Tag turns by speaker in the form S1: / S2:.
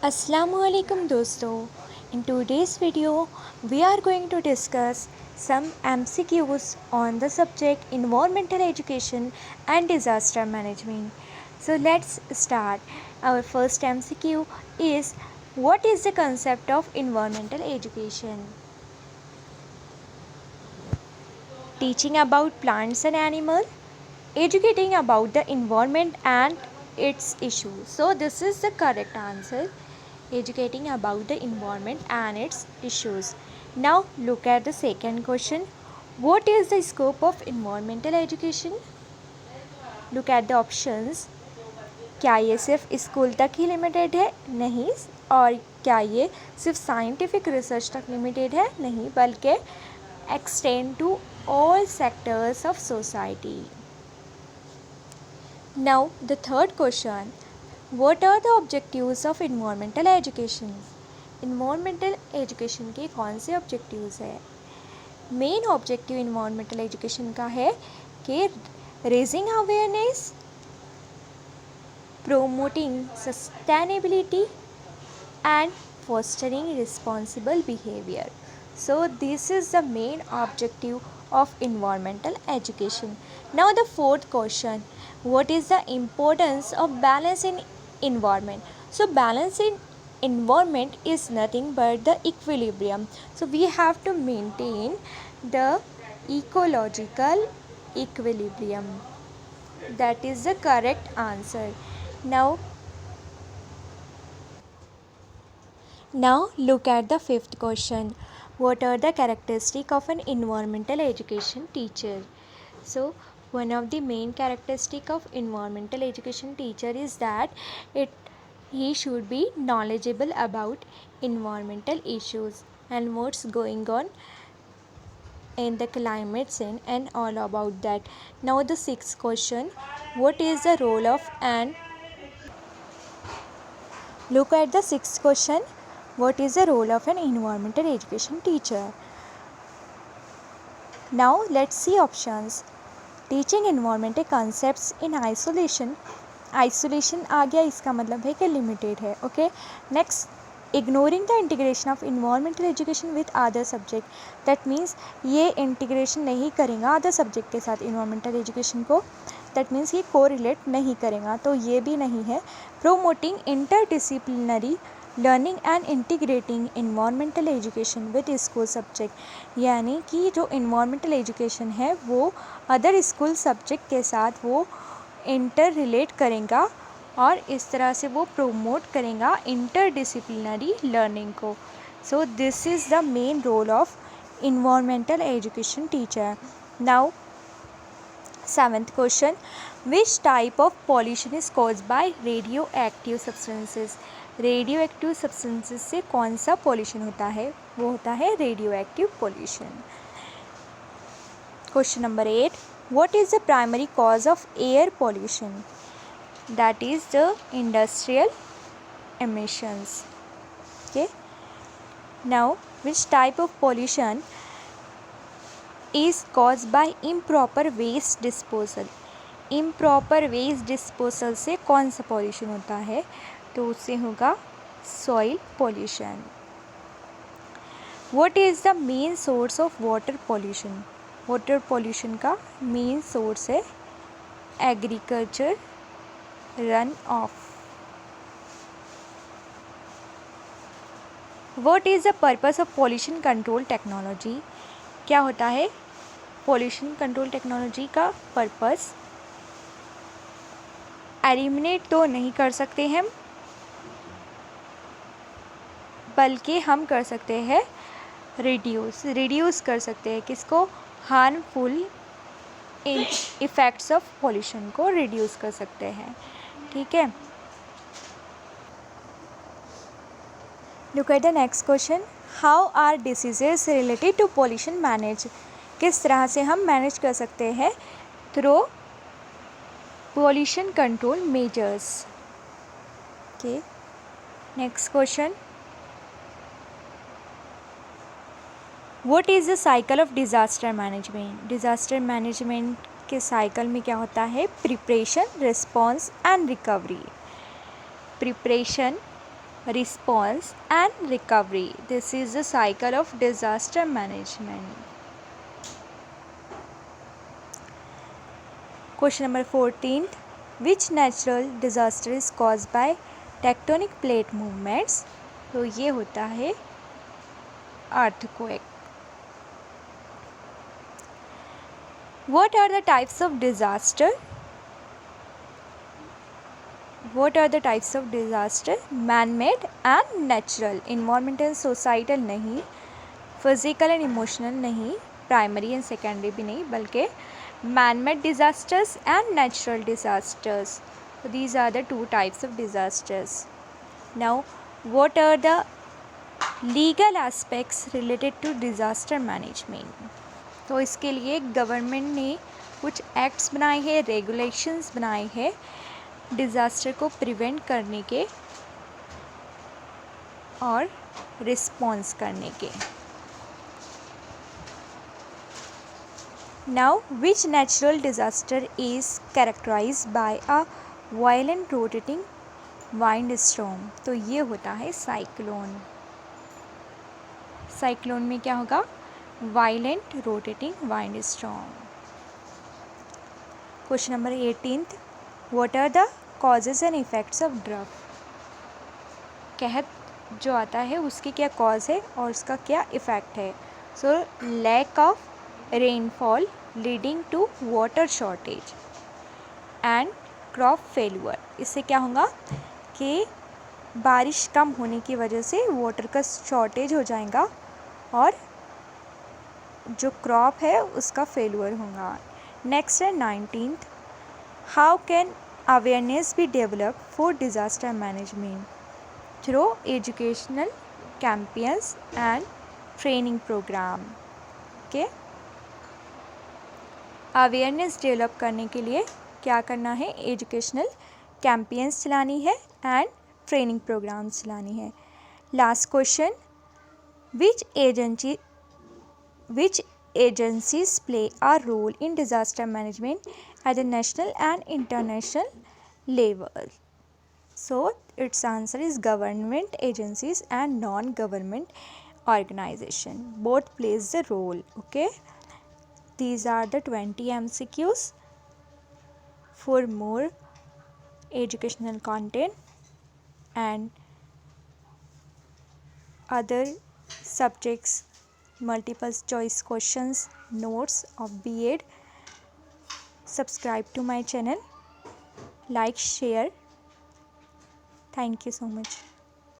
S1: Assalamualaikum dosto. In today's video, we are going to discuss some MCQs on the subject environmental education and disaster management. So let's start. Our first MCQ is, what is the concept of environmental education? Teaching about plants and animals, educating about the environment and its issues. So this is the correct answer. Educating about the environment and its issues. Now look at the second question. What is the scope of environmental education? Look at the options. क्या ये सिर्फ school तक ही limited है? नहीं. और क्या ये सिर्फ साइंटिफिक रिसर्च तक लिमिटेड है? नहीं, बल्कि extend to all sectors of society. Now the third question. What are the objectives of environmental education? Environmental education के कौन से objectives है? Main objective environmental education का है कि raising awareness, promoting sustainability and fostering responsible behavior. So this is the main objective of environmental education. Now the fourth question. What is the importance of balance in environment? So balance in environment is nothing but the equilibrium. So we have to maintain the ecological equilibrium. That is the correct answer. Now look at the fifth question. What are the characteristics of an environmental education teacher? So one of the main characteristics of environmental education teacher is that he should be knowledgeable about environmental issues and what's going on in the climate change and all about that. Now the sixth question. What is the role of an Look at the sixth question. What is the role of an environmental education teacher? Now let's see options. Teaching environmental concepts in isolation. Isolation आ गया, इसका मतलब है कि limited है. Okay. Next, ignoring the integration of environmental education with other subject. That means ये integration नहीं करेगा other subject के साथ इन्वायरमेंटल एजुकेशन को. दैट मीन्स ये कोरिलेट नहीं करेगा, तो ये भी नहीं है. Promoting interdisciplinary learning and integrating environmental education with school subject. यानी कि जो इन्वायरमेंटल एजुकेशन है वो अदर स्कूल सब्जेक्ट के साथ वो इंटर रिलेट करेगा और इस तरह से वो प्रोमोट करेगा इंटरडिसिप्लिनरी लर्निंग को. So this is the main role of environmental education teacher. Now seventh question. Which type of pollution is caused by radioactive substances. Radioactive substances से कौन सा पॉल्यूशन होता है? वो होता है radioactive pollution. Question number 8. What is the primary cause of air pollution? That is the industrial emissions. Okay. Now, which type of pollution is caused by improper waste disposal? Improper waste disposal से कौन सा pollution होता है? तो उससे होगा soil pollution. What is the main source of water pollution? Water pollution का main source है agriculture run of. What is the purpose of pollution control technology. क्या होता है पॉल्यूशन कंट्रोल टेक्नोलॉजी का पर्पस? एलिमिनेट तो नहीं कर सकते हम, बल्कि हम कर सकते हैं रिड्यूस कर सकते हैं. किसको? हार्मफुल इफ़ेक्ट्स ऑफ पॉल्यूशन को रिड्यूस कर सकते हैं. ठीक है. Look at the next question. How are diseases related to pollution manage. किस तरह से हम मैनेज कर सकते हैं? Through pollution control measures. Okay. Next question. What is the cycle of disaster management? Disaster management के साइकिल में क्या होता है? Preparation, response and recovery. Preparation response and recovery. This is the cycle of disaster management. Question number 14. Which natural disaster is caused by tectonic plate movements? तो ये होता है earthquake. What are the types of disaster? What are the types of disaster? Man-made and natural. Environmental and societal नहीं, physical and emotional नहीं, primary and secondary भी नहीं, बल्कि man-made disasters and natural disasters. So these are the two types of disasters. Now, what are the legal aspects related to disaster management? तो इसके लिए government ने कुछ एक्ट्स बनाए हैं, रेगुलेशंस बनाए हैं डिज़ास्टर को प्रिवेंट करने के और रिस्पॉन्स करने के. Now which natural disaster is characterized by a violent rotating wind storm? तो ये होता है साइक्लोन. साइक्लोन में क्या होगा? Violent rotating wind storm. Question number 18. What are the causes and effects of drought? कहत जो आता है उसकी क्या कॉज है और उसका क्या इफ़ेक्ट है? So lack of rainfall leading to water shortage and crop failure. इससे क्या होगा कि बारिश कम होने की वजह से वाटर का शॉर्टेज हो जाएगा और जो क्रॉप है उसका फेल्यूर होगा. नेक्स्ट है 19th. How can awareness be develop for disaster management? Through educational campaigns and training program. Okay, awareness develop करने के लिए क्या करना है? एजुकेशनल कैंपेन्स चलानी है एंड ट्रेनिंग प्रोग्राम्स चलानी है. Last question. which agencies play a role in disaster management at the national and international level? So its answer is government agencies and non-government organization. Both plays the role. Okay, these are the 20 MCQs. For more educational content and other subjects, multiple choice questions, notes of B.Ed, subscribe to my channel, like, share. Thank you so much.